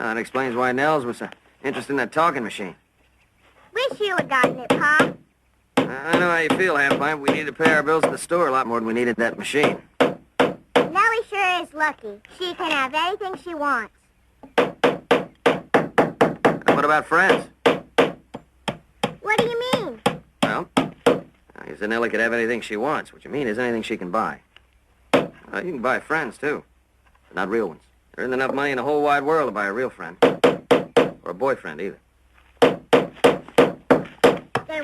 That explains why Nels was so interested in that talking machine. Wish you had gotten it, Pa. I know how you feel, Half-Pint. We needed to pay our bills at the store a lot more than we needed that machine. Nellie sure is lucky. She can have anything she wants. What about friends? What do you mean? Well, you said Nellie could have anything she wants. What you mean is anything she can buy. You can buy friends, too. But not real ones. There isn't enough money in the whole wide world to buy a real friend. Or a boyfriend, either. Then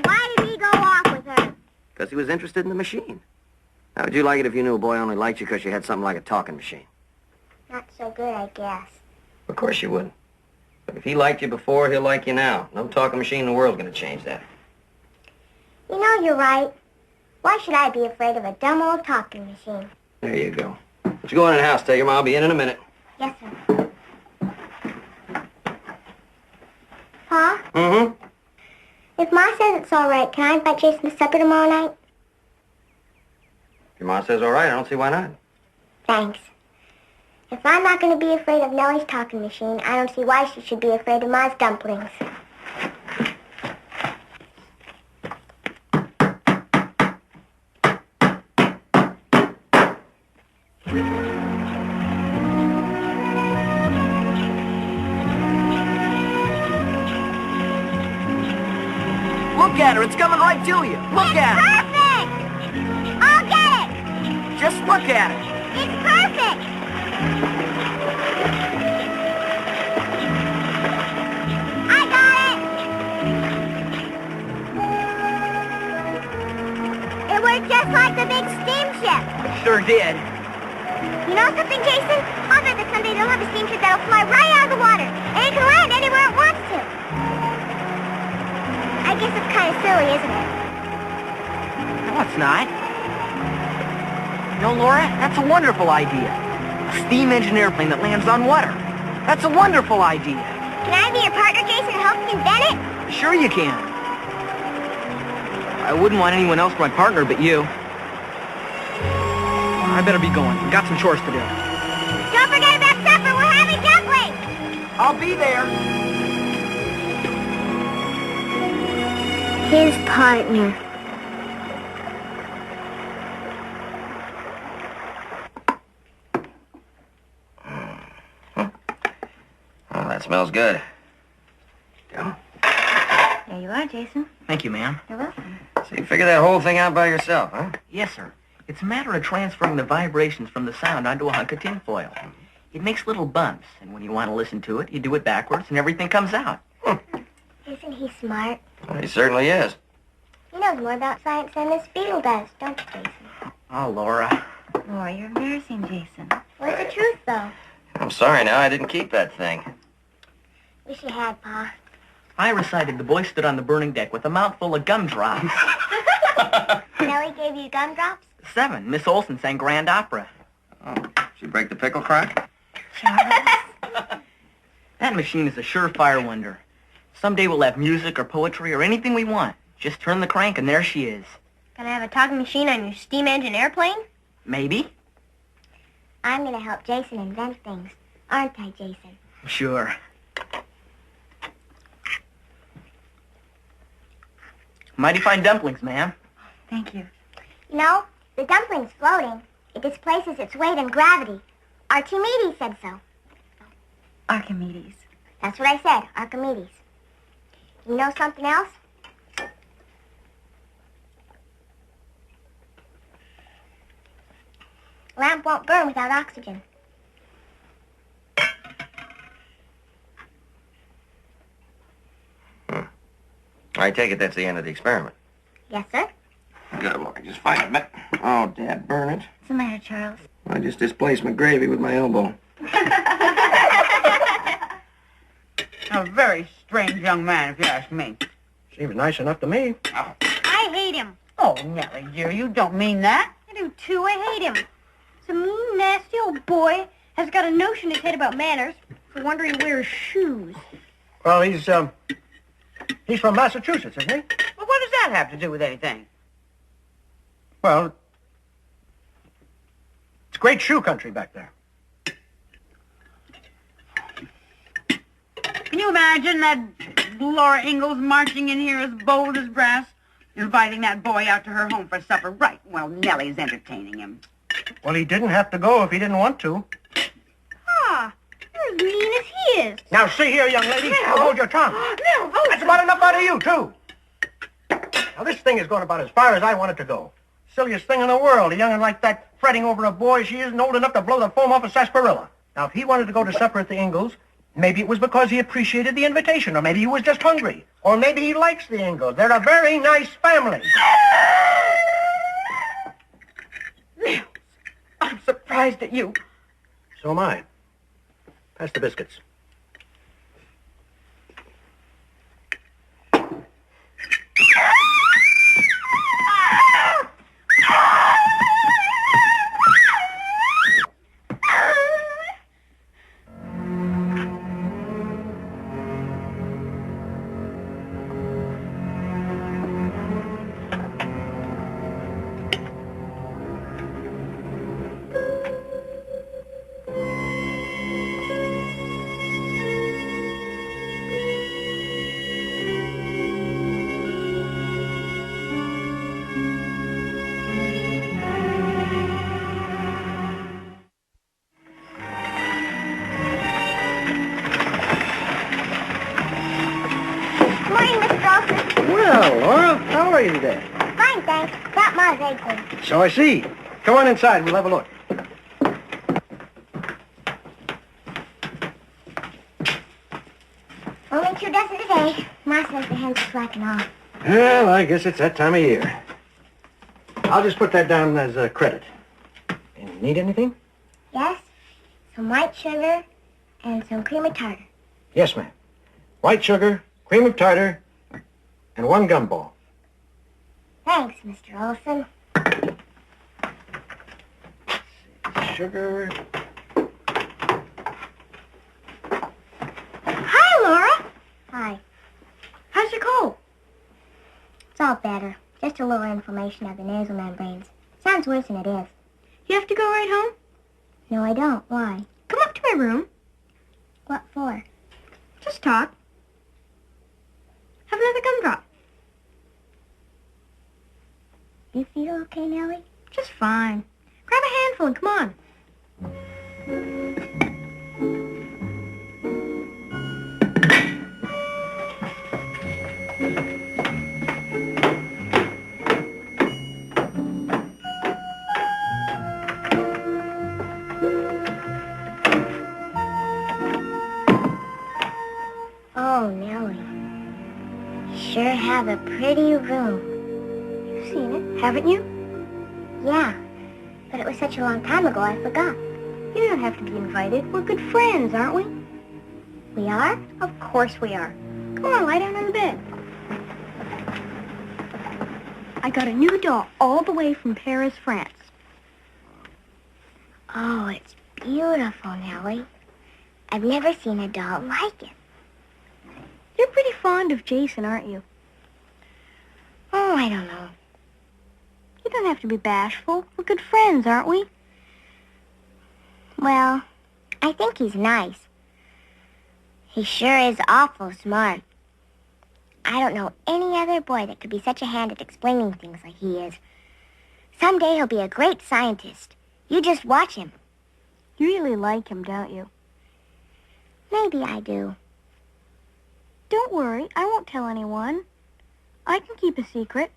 why did he go off with her? Because he was interested in the machine. How would you like it if you knew a boy only liked you because you had something like a talking machine? Not so good, I guess. Of course you wouldn't. But if he liked you before, he'll like you now. No talking machine in the world's going to change that. You know, you're right. Why should I be afraid of a dumb old talking machine? There you go. Let's go in the house. Tell your Ma I'll be in a minute. Yes, sir. Pa? Mm-hmm. If Ma says it's all right, can I invite Jason to supper tomorrow night? If your Ma says all right, I don't see why not. Thanks. If I'm not going to be afraid of Nellie's talking machine, I don't see why she should be afraid of Ma's dumplings. Look at her. It's coming right to you. Look at her. Perfect! I'll get it! Just look at it. It's perfect! I got it! It worked just like the big steamship. It sure did. You know something, Jason? I'll bet that someday they'll have a steamship that'll fly right out of the water, and it can land anywhere it wants to. I guess it's kind of silly, isn't it? No, it's not. You know, Laura, that's a wonderful idea. A steam engine airplane that lands on water. That's a wonderful idea. Can I be your partner, Jason, and help you invent it? Sure you can. I wouldn't want anyone else for my partner but you. I better be going. Got some chores to do. Don't forget about supper. We're having dumplings. I'll be there. His partner. Oh, that smells good. Go. There you are, Jason. Thank you, ma'am. You're welcome. So you figured that whole thing out by yourself, huh? Yes, sir. It's a matter of transferring the vibrations from the sound onto a hunk of tinfoil. It makes little bumps, and when you want to listen to it, you do it backwards, and everything comes out. Isn't he smart? Well, he certainly is. He knows more about science than Miss Beadle does, don't you, Jason? Oh, Laura. Laura, you're embarrassing, Jason. What's the truth, though? I'm sorry now, I didn't keep that thing. Wish you had, Pa. I recited The Boy Stood on the Burning Deck with a mouthful of gumdrops. Nellie gave you gumdrops? 7. Miss Olson sang Grand Opera. Oh, she break the pickle crack? That machine is a surefire wonder. Someday we'll have music or poetry or anything we want. Just turn the crank and there she is. Gonna have a talking machine on your steam engine airplane? Maybe. I'm gonna help Jason invent things. Aren't I, Jason? Sure. Mighty fine dumplings, ma'am. Thank you. You know, the dumpling's floating. It displaces its weight in gravity. Archimedes said so. Archimedes. That's what I said, Archimedes. You know something else? Lamp won't burn without oxygen. I take it that's the end of the experiment. Yes, sir. Good Lord, just find a minute. Oh, Dad, burn it. What's the matter, Charles? I just displaced my gravy with my elbow. A very strange young man, if you ask me. Seems nice enough to me. Oh, I hate him. oh Nellie, dear, you don't mean that. I do, too. I hate him. It's a mean, nasty old boy. Has got a notion in his head about manners. For wonder he wears shoes. Well, he's from Massachusetts, isn't he? Well, what does that have to do with anything? Well, it's great shoe country back there. imagine that Laura Ingalls marching in here as bold as brass, inviting that boy out to her home for supper right while Nellie's entertaining him? Well, he didn't have to go if he didn't want to. Ah, you're as mean as he is. Now, see here, young lady. Nell. Now, hold your tongue. Nell, That's about enough out of you, too. Now, this thing is going about as far as I want it to go. Silliest thing in the world. A young'un like that fretting over a boy she isn't old enough to blow the foam off a sarsaparilla. Now, if he wanted to go to supper at the Ingalls, maybe it was because he appreciated the invitation, or maybe he was just hungry, or maybe he likes the Ingalls. They're a very nice family. Nels, I'm surprised at you. So am I. Pass the biscuits. Well, Laura, how are you today? Fine, thanks. Got Ma's eggs in. So I see. Come on inside. We'll have a look. Only 2 dozen a day. Ma says the hens are slacking off. Well, I guess it's that time of year. I'll just put that down as a credit. And need anything? Yes? Some white sugar and some cream of tartar. Yes, ma'am. White sugar, cream of tartar, and 1 gumball. Thanks, Mr. Olson. Sugar. Hi, Laura. Hi. How's your cold? It's all better. Just a little inflammation of the nasal membranes. Sounds worse than it is. You have to go right home? No, I don't. Why? Come up to my room. What for? Just talk. Have another gumdrop. You feel okay, Nellie? Just fine. Grab a handful and come on. Oh, Nellie. You sure have a pretty room. You've seen it, haven't you? Yeah, but it was such a long time ago I forgot. You don't have to be invited. We're good friends, aren't we? We are? Of course we are. Come on, lie down on the bed. I got a new doll all the way from Paris, France. Oh, it's beautiful, Nellie. I've never seen a doll like it. You're pretty fond of Jason, aren't you? Oh, I don't know. You don't have to be bashful. We're good friends, aren't we? Well, I think he's nice. He sure is awful smart. I don't know any other boy that could be such a hand at explaining things like he is. Someday he'll be a great scientist. You just watch him. You really like him, don't you? Maybe I do. Don't worry. I won't tell anyone. I can keep a secret.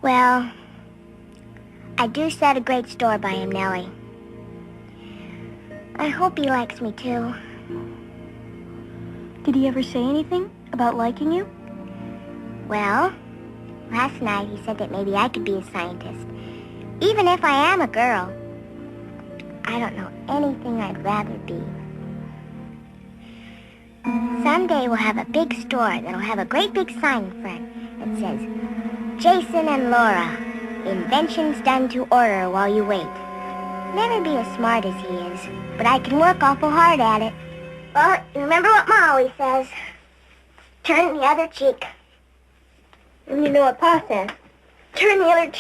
Well, I do set a great store by him, Nellie. I hope he likes me, too. Did he ever say anything about liking you? Well, last night he said that maybe I could be a scientist. Even if I am a girl. I don't know anything I'd rather be. Someday we'll have a big store that'll have a great big sign in front that says, Jason and Laura, inventions done to order while you wait. Never be as smart as he is, but I can work awful hard at it. Well, you remember what Ma always says. Turn the other cheek. And you know what Pa says. Turn the other cheek.